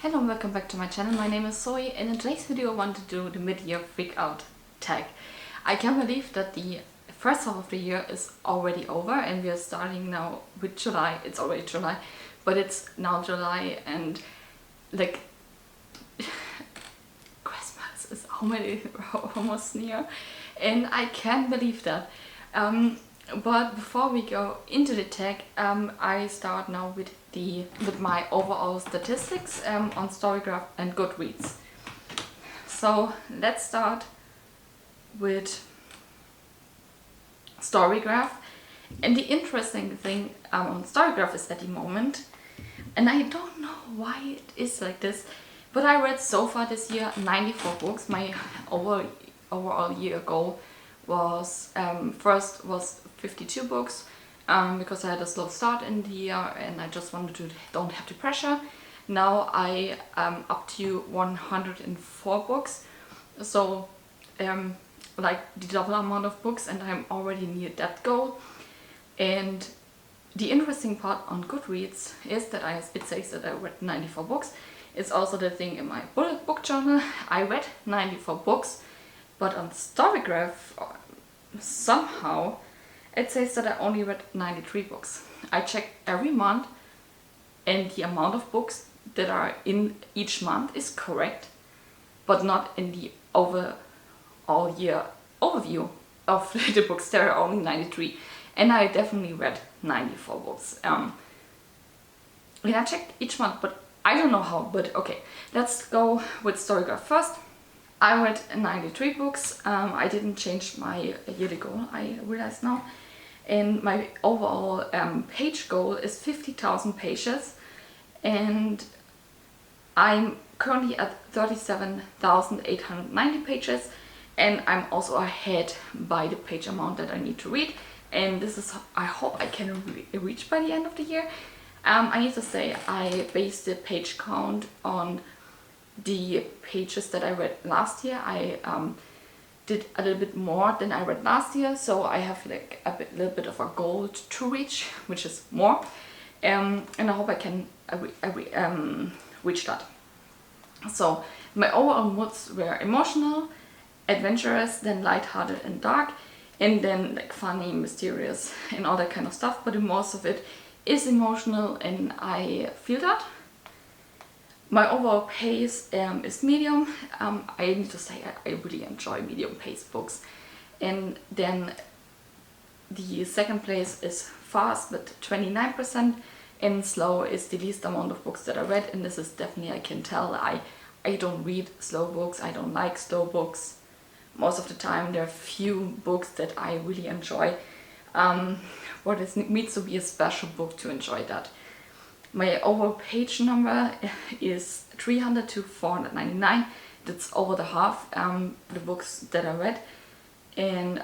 Hello and welcome back to my channel. My name is Zoe and in today's video I want to do the mid-year freak out tag. I can't believe that the first half of the year is already over and we are starting now with July. It's already July, but it's now July and like Christmas is almost near and I can't believe that. But before we go into the tag, I start now with my overall statistics on Storygraph and Goodreads. So let's start with Storygraph. And the interesting thing on Storygraph is at the moment, and I don't know why it is like this, but I read so far this year 94 books. My overall year goal was first was 52 books because I had a slow start in the year and I just wanted to don't have the pressure. Now I am up to 104 books, so like the double amount of books, and I'm already near that goal. And the interesting part on Goodreads is that it says that I read 94 books. It's also the thing in my bullet book journal. I read 94 books, but on Storygraph somehow it says that I only read 93 books. I check every month and the amount of books that are in each month is correct, but not in the overall year overview of the books. There are only 93 and I definitely read 94 books. And I checked each month, but I don't know how, but okay. Let's go with Storygraph first. I read 93 books. I didn't change my yearly goal, I realize now. And my overall page goal is 50,000 pages. And I'm currently at 37,890 pages. And I'm also ahead by the page amount that I need to read. And this is, I hope I can reach by the end of the year. I need to say I based the page count on the pages that I read last year. I did a little bit more than I read last year, so I have like little bit of a goal to reach, which is more, and I hope I can reach that. So my overall moods were emotional, adventurous, then lighthearted and dark, and then like funny, mysterious and all that kind of stuff, but most of it is emotional and I feel that. My overall pace is medium. I need to say I really enjoy medium pace books. And then the second place is fast with 29%, and slow is the least amount of books that I read, and this is definitely, I can tell, I don't read slow books, I don't like slow books. Most of the time there are few books that I really enjoy, but it needs to be a special book to enjoy that. My overall page number is 300 to 499. That's over the half the books that I read. And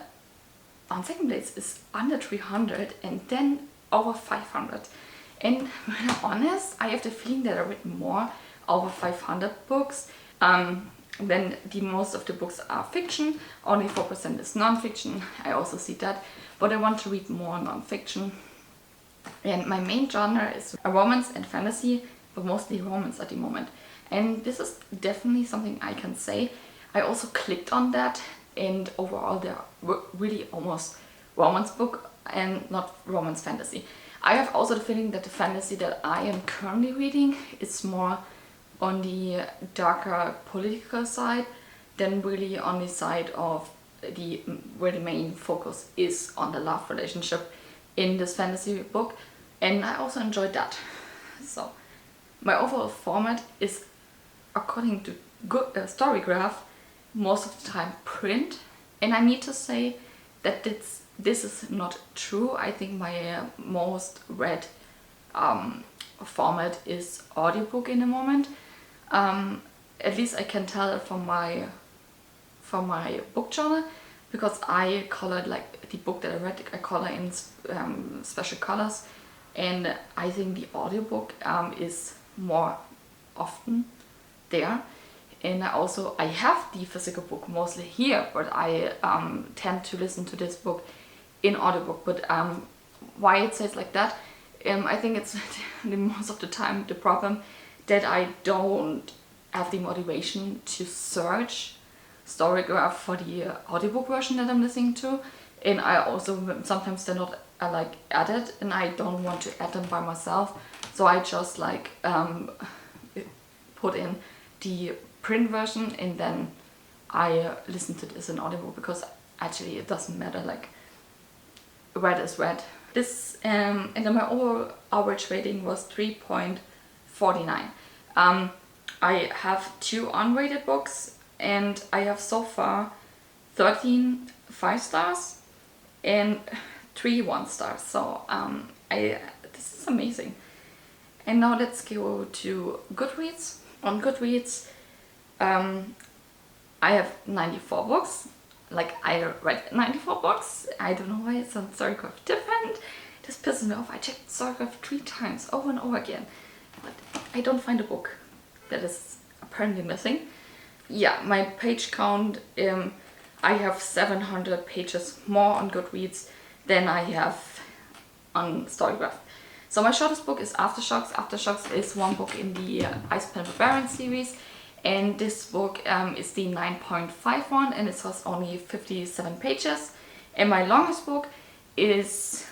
on second place is under 300 and then over 500. And when I'm honest, I have the feeling that I read more over 500 books. Then most of the books are fiction. Only 4% is non-fiction. I also see that. But I want to read more non-fiction. And my main genre is romance and fantasy, but mostly romance at the moment. And this is definitely something I can say. I also clicked on that, and overall they're really almost romance book and not romance fantasy. I have also the feeling that the fantasy that I am currently reading is more on the darker political side than really on the side of where the main focus is on the love relationship in this fantasy book, and I also enjoyed that. So my overall format is, according to Storygraph, most of the time print, and I need to say that this is not true. I think my most read format is audiobook in the moment. At least I can tell it from my book journal, because I colored like the book that I read, I color in special colors, and I think the audiobook is more often there. And I have the physical book mostly here, but I tend to listen to this book in audiobook. But why it says like that, I think it's most of the time the problem that I don't have the motivation to search Storygraph for the audiobook version that I'm listening to. And I also sometimes they're not like added, and I don't want to add them by myself, so I just like put in the print version and then I listen to this in audiobook, because actually it doesn't matter, like read is read. This and then my overall average rating was 3.49. I have 2 unrated books, and I have so far 13 5-stars and 3 1-stars. So this is amazing. And now let's go to Goodreads. On Goodreads, I have 94 books. Like, I read 94 books. I don't know why it's on Storygraph different. This pisses me off. I checked Storygraph 3 times over and over again, but I don't find a book that is apparently missing. Yeah, my page count, I have 700 pages more on Goodreads than I have on Storygraph. So my shortest book is Aftershocks. Aftershocks is one book in the Ice Pen Barbarian series, and this book is the 9.51, and it has only 57 pages. And my longest book is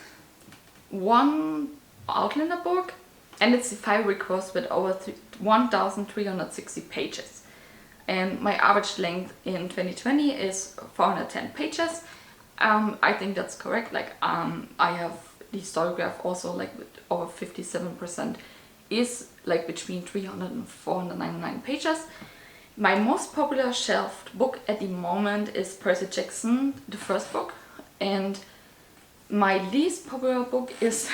one Outlander book, and it's the 5 Request with over 1,360 pages. And my average length in 2020 is 410 pages. I think that's correct. Like, I have the Storygraph also, like with over 57% is like between 300 and 499 pages. My most popular shelved book at the moment is Percy Jackson, the first book, and my least popular book is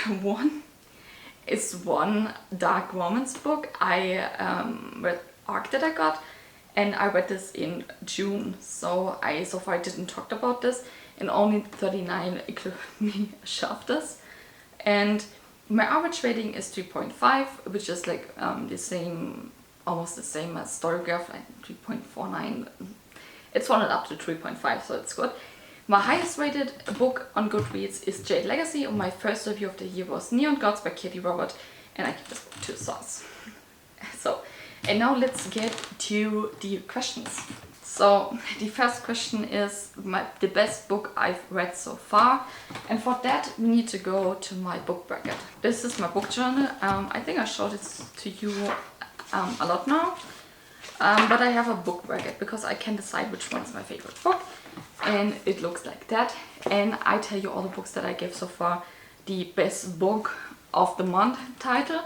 one dark romance book. I read Arc that I got, and I read this in June, so I so far didn't talk about this, and only 39 including me shelved this. And my average rating is 3.5, which is like the same, almost the same as Storygraph, like 3.49. It's rounded up to 3.5, so it's good. My highest rated book on Goodreads is Jade Legacy, and my first review of the year was Neon Gods by Katie Robert, and I give this book 2 stars. So, and now let's get to the questions. So the first question is the best book I've read so far, and for that we need to go to my book bracket. This is my book journal. I think I showed it to you a lot now, but I have a book bracket because I can decide which one is my favorite book, and it looks like that. And I tell you all the books that I gave so far the best book of the month title,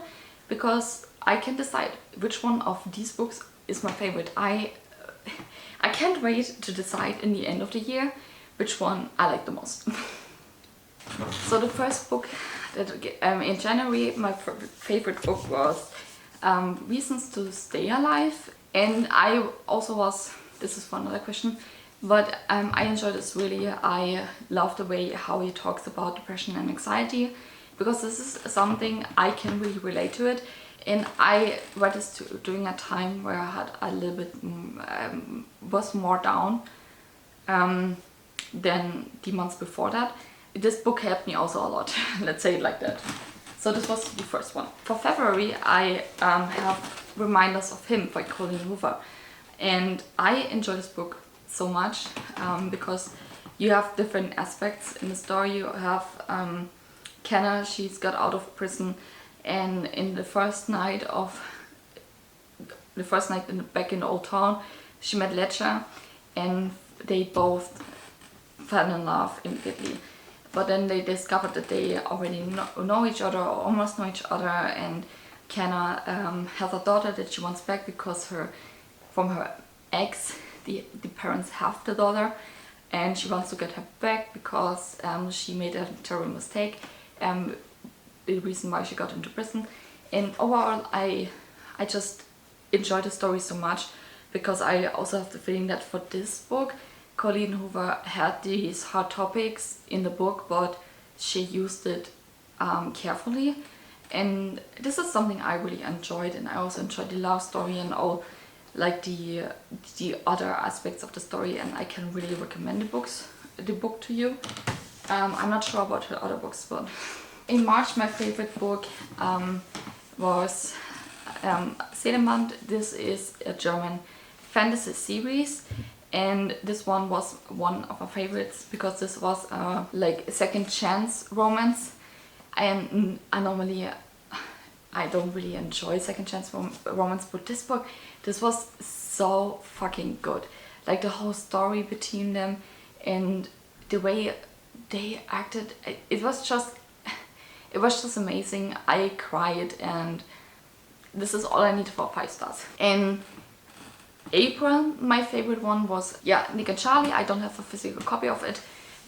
because I can decide which one of these books is my favorite. I can't wait to decide in the end of the year which one I like the most. So the first book that in January, my favorite book was Reasons to Stay Alive, and I also was, this is one other question, but I enjoyed this really. I love the way how he talks about depression and anxiety, because this is something I can really relate to it. And I read this during a time where I had a little bit, was more down than the months before that. This book helped me also a lot, let's say it like that. So this was the first one. For February, I have Reminders of Him by Colleen Hoover. And I enjoy this book so much because you have different aspects in the story. You have Kenna, she's got out of prison, and in the first night back in the old town, she met Ledger, and they both fell in love immediately. But then they discovered that they already know each other, or almost know each other, and Kenna has a daughter that she wants back because from her ex, the parents have the daughter, and she wants to get her back because she made a terrible mistake. The reason why she got into prison. And overall, I just enjoy the story so much, because I also have the feeling that for this book, Colleen Hoover had these hard topics in the book, but she used it carefully. And this is something I really enjoyed, and I also enjoyed the love story and all, like the other aspects of the story, and I can really recommend the book to you. I'm not sure about her other books, but in March my favorite book was Seelenband. This is a German fantasy series, and this one was one of my favorites because this was like a second chance romance, and I normally I don't really enjoy second chance romance, but this was so fucking good. Like the whole story between them and the way they acted, it was just amazing. I cried, and this is all I needed for 5 stars. In April, my favorite one was Nick and Charlie. I don't have a physical copy of it,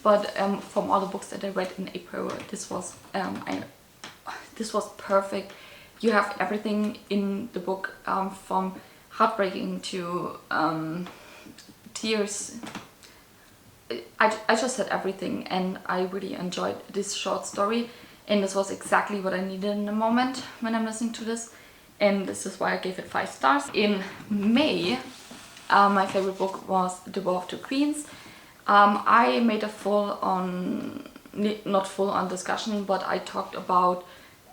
but from all the books that I read in April, this was perfect. You have everything in the book, from heartbreaking to tears. I just had everything, and I really enjoyed this short story, and this was exactly what I needed in the moment when I'm listening to this, and this is why I gave it 5 stars. In May, my favorite book was The War of the Queens. I made a not full on discussion, but I talked about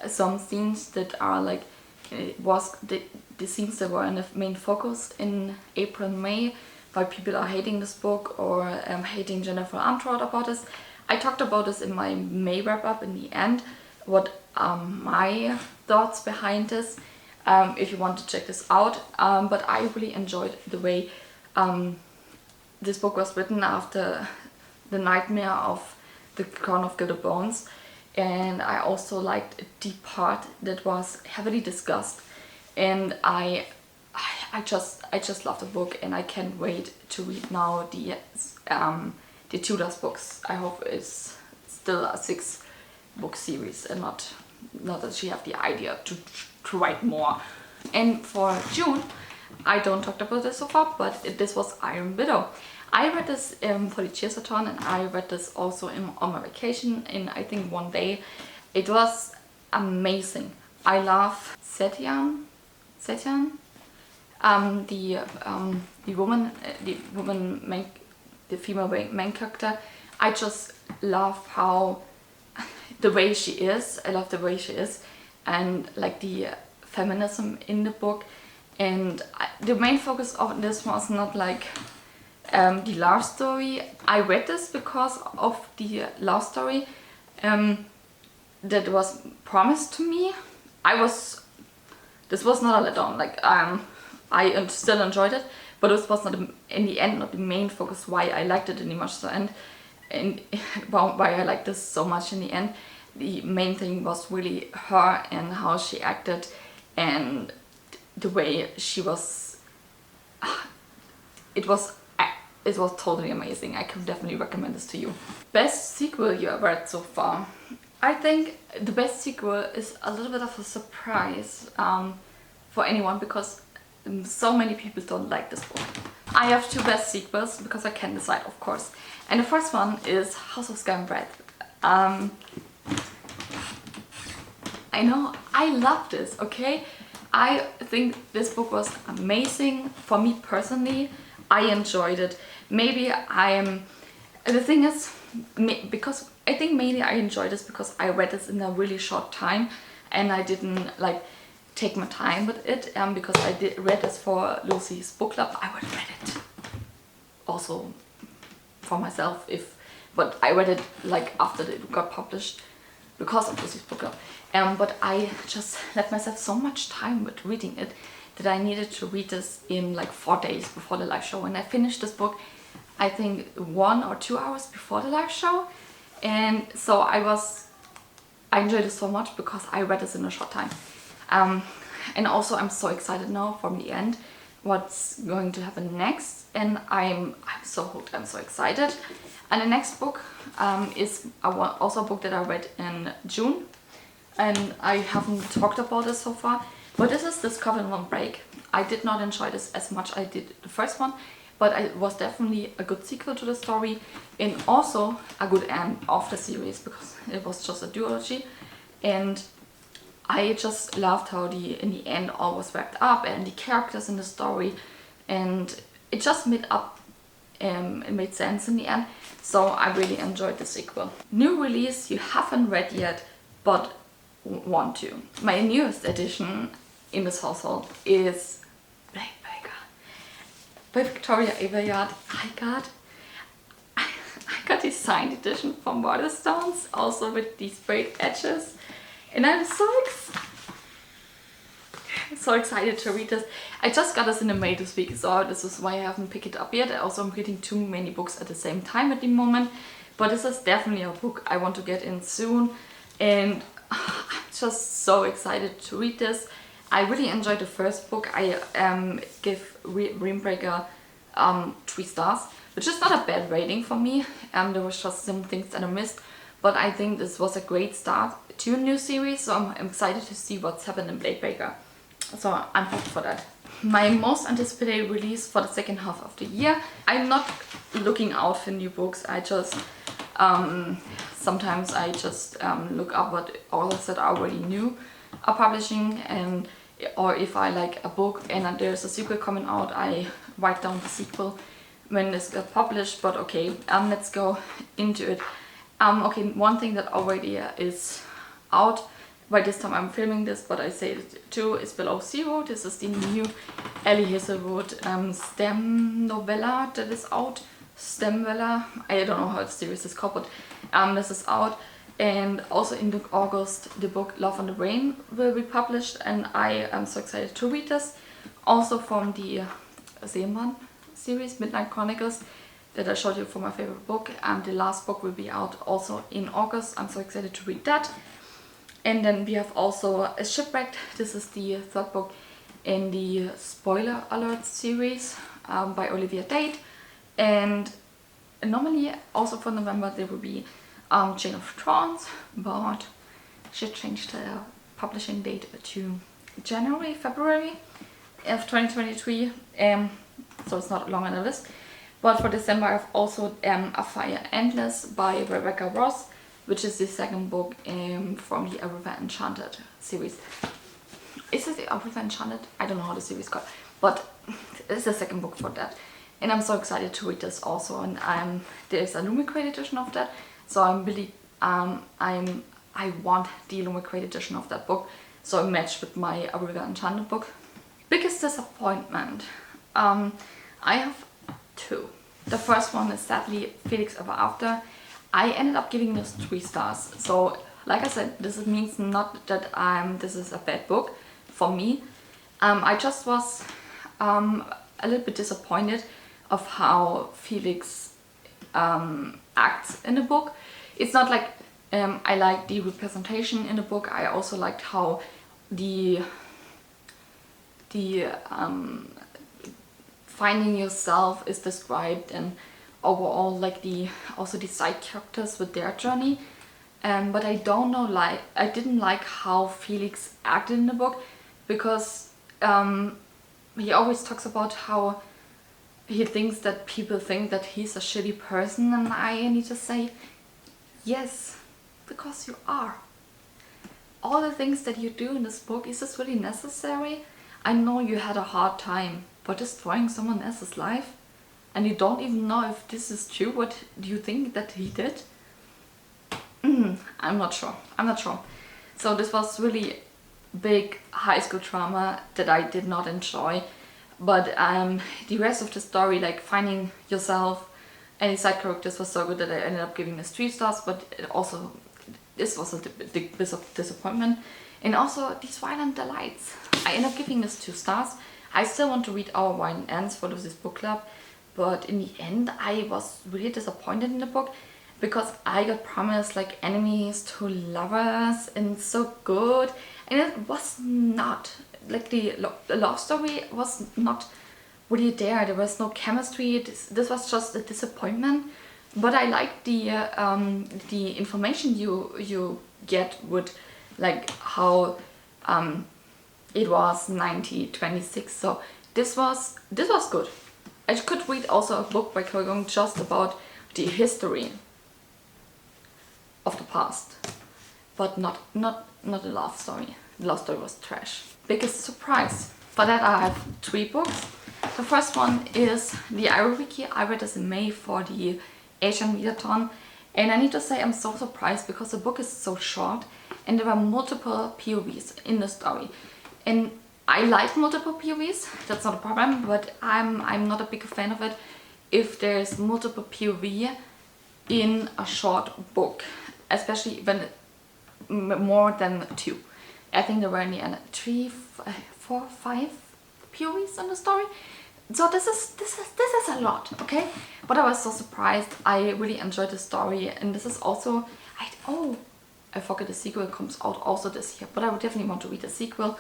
some scenes that are like, it was the scenes that were in the main focus in April and May, why people are hating this book or hating Jennifer Armentrout about this. I talked about this in my May wrap-up in the end, what my thoughts behind this, if you want to check this out. But I really enjoyed the way this book was written after the nightmare of the Crown of Gilded Bones. And I also liked the part that was heavily discussed, and I just love the book, and I can't wait to read now the Tudors books. I hope it's still a 6-book series and not that she have the idea to write more. And for June, I don't talk about this so far, but this was Iron Widow. I read this for the Cheersathon, and I read this also on my vacation in, I think, 1 day. It was amazing. I love Setyan, the female main character. I just love the way she is. I love the way she is, and like the feminism in the book. And the main focus of this was not like the love story. I read this because of the love story that was promised to me. This was not a letdown. Like I still enjoyed it, but this was not in the end not the main focus why I liked it in the much so, and why I liked this so much in the end. The main thing was really her and how she acted and the way she was. It was totally amazing. I can definitely recommend this to you. Best sequel you have read so far? I think the best sequel is a little bit of a surprise for anyone, because so many people don't like this book. I have 2 best sequels because I can decide, of course. And the first one is House of Sky and Bread. I know, I love this, okay? I think this book was amazing for me personally. I enjoyed it. Maybe the thing is, because I think mainly I enjoyed this because I read this in a really short time, and I didn't like take my time with it, because I read this for Lucy's book club. I would read it also for myself but I read it like after it got published because of Lucy's book club. But I just let myself so much time with reading it that I needed to read this in like 4 days before the live show. And I finished this book, I think 1 or 2 hours before the live show. And so I enjoyed it so much because I read this in a short time. And also I'm so excited now from the end what's going to happen next, and I'm so hooked. I'm so excited. And the next book is also a book that I read in June, and I haven't talked about this so far, but this is Discover in One Break. I did not enjoy this as much as I did the first one, but it was definitely a good sequel to the story and also a good end of the series because it was just a duology. And I just loved how in the end all was wrapped up, and the characters in the story, and it just made up, it made sense in the end. So I really enjoyed the sequel. New release you haven't read yet but want to. My newest edition in this household is Blade Baker by Victoria Aveyard. I got the signed edition from Waterstones, also with these sprayed edges, and I'm so excited to read this. I just got this in the mail this week, so this is why I haven't picked it up yet. Also, I'm reading too many books at the same time at the moment, but this is definitely a book I want to get in soon, and I'm just so excited to read this. I really enjoyed the first book. I give Rainbreaker 3 stars, which is not a bad rating for me. There was just some things that I missed, but I think this was a great start to a new series, so I'm excited to see what's happened in Blade Baker. So I'm hooked for that. My most anticipated release for the second half of the year. I'm not looking out for new books. I just sometimes I just look up what authors that are already new are publishing, and or if I like a book and there's a sequel coming out, I write down the sequel when this gets published. But okay, let's go into it. Okay, one thing that already is out by this time I'm filming this, but I say it too, is Below Zero. This is the new Ellie Hazelwood STEM novella that is out. STEMvella, I don't know how the series is called, but this is out. And also in August, the book Love on the Brain will be published, and I am so excited to read this. Also from the VYEN series, Midnight Chronicles, that I showed you for my favorite book, and the last book will be out also in August. I'm so excited to read that. And then we have also a Shipwrecked. This is the third book in the Spoiler Alert series by Olivia Date. And normally also for November there will be Chain of Thrones, but she changed the publishing date to February of 2023. So it's not long on the list. But for December I have also A Fire Endless by Rebecca Ross, which is the second book from the River Enchanted series. Is it the River Enchanted? I don't know how the series is called, but it's the second book for that. And I'm so excited to read this also, and there's a Lumicrate edition of that, so I'm really, I want the Lumicrate edition of that book, so it matched with my River Enchanted book. Biggest disappointment, I have 2. The first one is sadly Felix Ever After. I ended up giving this 3 stars. So, like I said, this means not that this is a bad book for me. I just was a little bit disappointed of how Felix acts in the book. It's not like I like the representation in the book. I also liked how the finding yourself is described, and overall like also the side characters with their journey, but I didn't like how Felix acted in the book, because he always talks about how he thinks that people think that he's a shitty person, and I need to say yes, because you are. All the things that you do in this book, is this really necessary? I know you had a hard time, but destroying someone else's life, and you don't even know if this is true, what do you think that he did? I'm not sure. So this was really big high school trauma that I did not enjoy. But the rest of the story, like finding yourself and the side characters, was so good that I ended up giving this 3 stars, but this was a big disappointment. And also these Violent Delights, I ended up giving this 2 stars. I still want to read Our Wine Ends for this book club, but in the end I was really disappointed in the book, because I got promised like enemies to lovers and so good, and it was not. Like the love story was not really there. There was no chemistry. This was just a disappointment. But I like the information you get with like how it was 1926. So this was good. I could read also a book by Carl Jung just about the history of the past, but not a love story. The love story was trash. Biggest surprise. For that I have 3 books. The first one is the Wiki. I read this in May for the Asian Readathon, and I need to say I'm so surprised because the book is so short and there are multiple POVs in the story. And I like multiple POVs, that's not a problem, but I'm not a big fan of it if there's multiple POV in a short book, especially when more than 2. I think there were in the end 3, 4, 5 POVs in the story. So this is a lot, okay? But I was so surprised. I really enjoyed the story, and this is also I forget the sequel comes out also this year, but I would definitely want to read the sequel.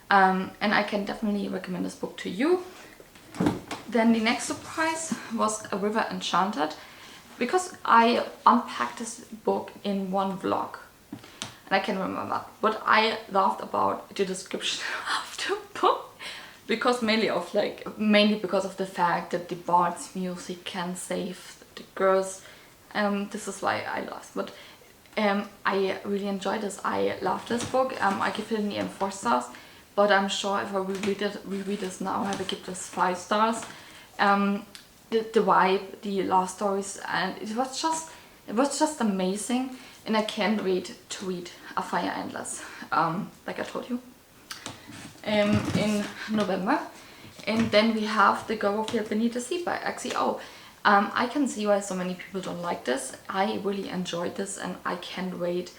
And I can definitely recommend this book to you. Then the next surprise was A River Enchanted, because I unpacked this book in one vlog. And I can remember that. What I loved about the description of the book, mainly because of the fact that the bard's music can save the girls. This is why I lost. But I really enjoyed this. I love this book. I give it in the end 4 stars. But I'm sure if I reread this now, I will give this 5 stars. The vibe, the love stories, and it was just amazing. And I can't wait to read A Fire Endless, like I told you, in November. And then we have The Girl Who Fell Beneath the Sea by XEO. I can see why so many people don't like this. I really enjoyed this, and I can't wait.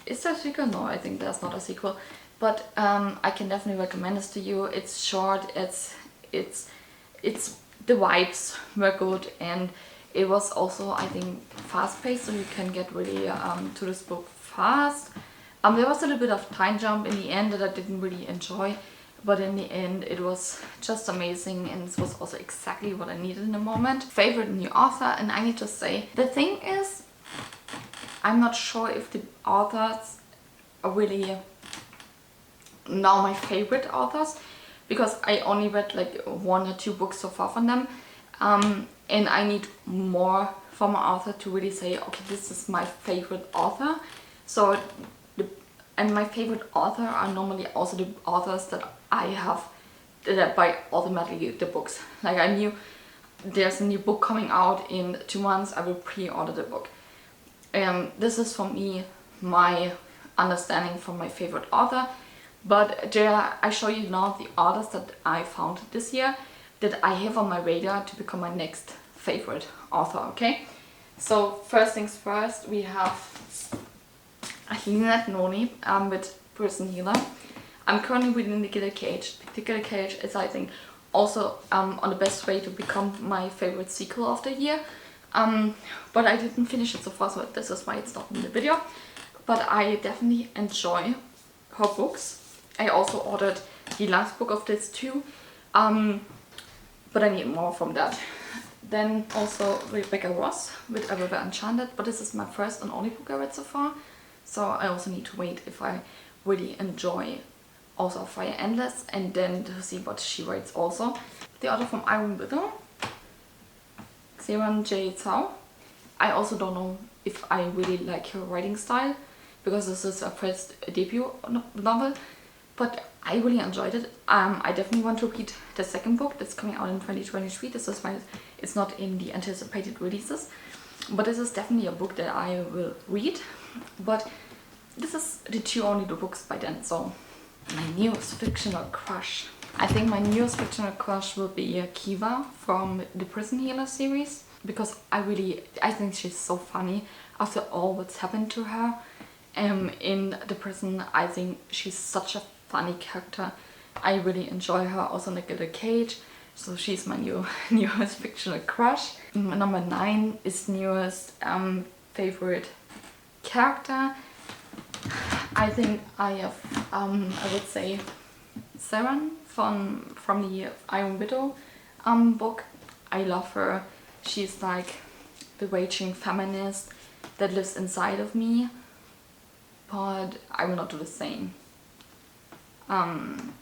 Is there a sequel? No, I think there's not a sequel. But I can definitely recommend this to you. It's short, it's the vibes were good, and it was also, I think, fast-paced, so you can get really to this book fast. There was a little bit of time jump in the end that I didn't really enjoy, but in the end it was just amazing, and it was also exactly what I needed in the moment. Favorite new author, and I need to say, the thing is, I'm not sure if the authors are really now my favorite authors, because I only read like 1 or 2 books so far from them, and I need more from an author to really say, okay, this is my favorite author. So and my favorite author are normally also the authors that I have, that I buy automatically the books. Like, I knew there's a new book coming out in 2 months, I will pre-order the book. This is for me my understanding from my favorite author. But there, I show you now the authors that I found this year that I have on my radar to become my next favorite author, okay? So first things first, we have Lynette Noni with Prison Healer. I'm currently reading The Gilded Cage. The Gilded Cage is, I think, also on the best way to become my favorite sequel of the year. But I didn't finish it so far, so this is why it's not in the video. But I definitely enjoy her books. I also ordered the last book of this too, but I need more from that. Then also Rebecca Ross with A River Enchanted, but this is my first and only book I read so far, so I also need to wait if I really enjoy also Fire Endless, and then to see what she writes also. The author from Iron Widow, Xiran J. Cao. I also don't know if I really like her writing style, because this is her first debut novel. But I really enjoyed it. I definitely want to read the second book that's coming out in 2023. This is why it's not in the anticipated releases. But this is definitely a book that I will read. But this is the 2 only books by then. So my newest fictional crush. I think my newest fictional crush will be Kiva from the Prison Healer series. Because I think she's so funny after all what's happened to her in the prison. I think she's such a funny character. I really enjoy her also in The Gilded Cage, so she's my newest fictional crush. Number 9 is newest favorite character. I think I have I would say Saren from the Iron Widow book. I love her. She's like the raging feminist that lives inside of me, but I will not do the same.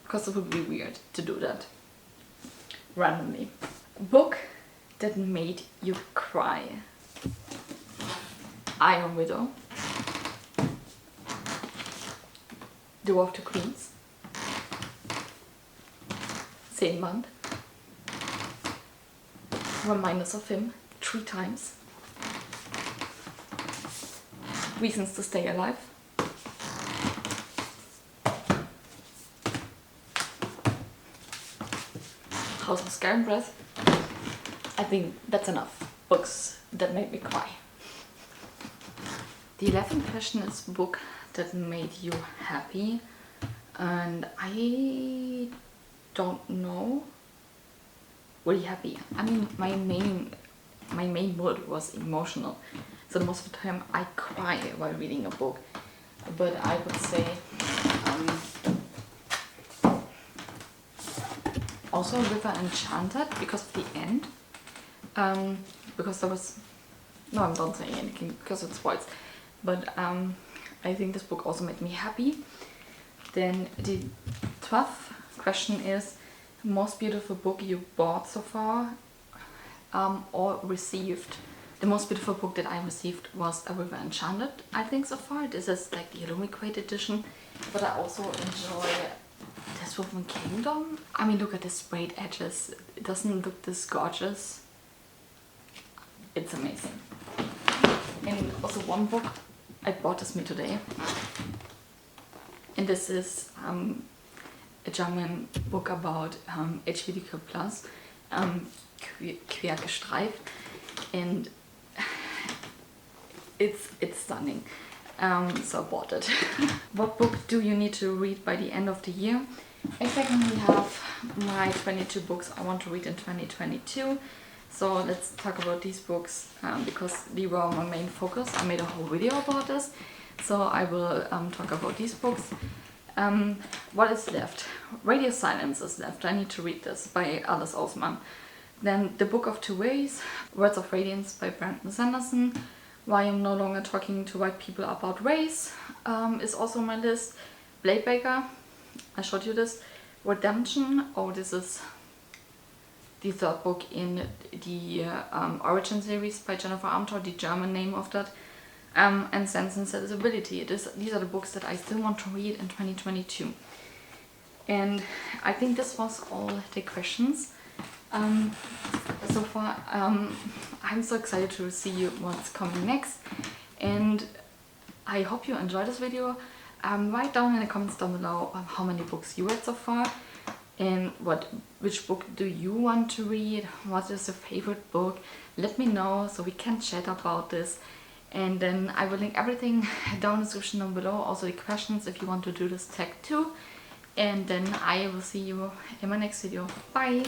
Because it would be weird to do that randomly. Book that made you cry. Iron Widow. The War of the Queens. Same month. Reminders of Him 3 times. Reasons to Stay Alive. House of Scary Breath. I think that's enough books that made me cry. The 11th question is book that made you happy, and I don't know. Really happy. I mean, my main mood was emotional, so most of the time I cry while reading a book. But I would say also River Enchanted, because of the end. Because there was no, I'm not saying anything because it spoils. But I think this book also made me happy. Then the 12th question is most beautiful book you bought so far, or received. The most beautiful book that I received was A River Enchanted, I think, so far. This is like the Illuminated edition, but I also enjoy This Woman Kingdom. I mean, look at the sprayed edges. It doesn't look this gorgeous. It's amazing. And also one book, I bought this me today. And this is a German book about LGBTQ+, queer gestreift, and it's stunning. So I bought it. What book do you need to read by the end of the year? I secondly have my 22 books I want to read in 2022. So let's talk about these books because they were my main focus. I made a whole video about this, so I will talk about these books. What is left? Radio Silence is left. I need to read this by Alice Oseman. Then The Book of Two Ways, Words of Radiance by Brandon Sanderson. Why I'm No Longer Talking to White People About Race is also on my list. Blade Baker, I showed you this. Redemption, oh, this is the third book in the Origin series by Jennifer Armentrout, the German name of that. And Sense and Sensibility. These are the books that I still want to read in 2022. And I think this was all the questions so far. I'm so excited to see what's coming next, and I hope you enjoyed this video. Write down in the comments down below how many books you read so far, and which book do you want to read, what is your favorite book. Let me know so we can chat about this. And then I will link everything down in the description down below, also the questions if you want to do this tag too. And then I will see you in my next video. Bye!